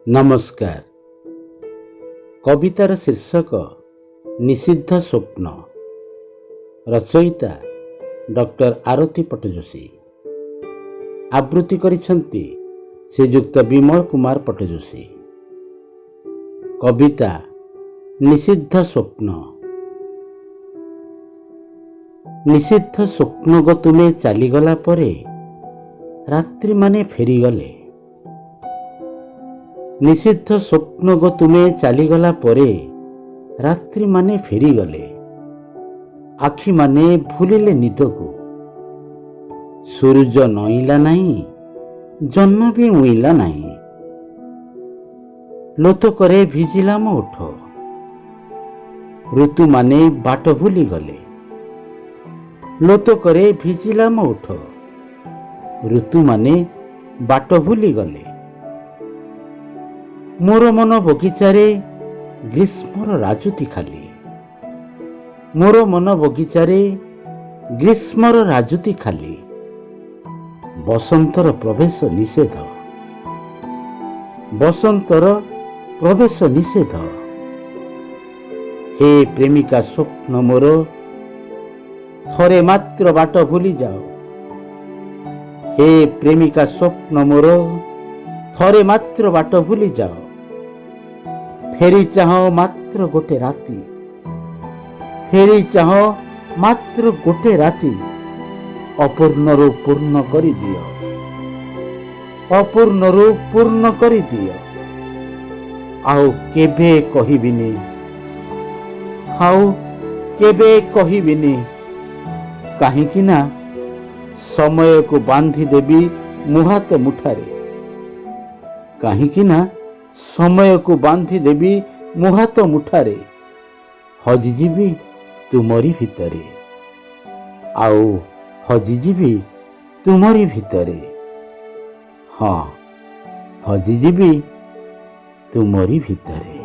नमस्कार। कवितार शीर्षक निषिद्ध स्वप्न। रचयिता डॉक्टर आरती पटजोशी। आवृत्ति करिसेंती श्रीयुक्त विमल कुमार पटजोशी। कविता निषिद्ध स्वप्न। निषिद्ध स्वप्न गो तुमे चलीगला परे रात्रि माने फेरीगले। निषिद्ध स्वप्न गो तुमे चलीगला परे रात्रि माने फेरीगले। आखि माने भूलिले निद को सूरज नईला नहीं, जन्म भी उईला नहीं। लोतकरे भिजिला मो ओठ, ऋतु माने बाट भूली गले। लोतकरे भिजिला मो ओठ, ऋतु माने बाट भूली गले। मोर मन बगीचारे ग्रीष्मर राजुती खाली। मोर मन बगीचारे ग्रीष्मर राजुती खाली। बसंतर प्रवेश निषेध, बसंतर प्रवेश निषेध। हे प्रेमिका स्वप्न मोर, थरे मात्र बाट भूली जाओ। हे प्रेमिका स्वप्न मोर, थरे मात्र बाट भूली जाओ। फेरी चाह मात्र गोटे राति, फेरी चाह मात्र गोटे राति। अपूर्णरू पूर्ण करी दियो, अपूर्णरू पूर्ण करी दियो। आउ केबे कहिबिनी, आउ केबे कहिबिनी। काहींकि ना समय को बांधी देबी मुहात मुठारे। काहींकि ना समय को बांधी देबी मुहात मुठारे। हजिजीबी तुमरी भितरे, आउ हजिजीबी तुमरी भितरे। हाँ, हजिजीबी तुमरी भितरे।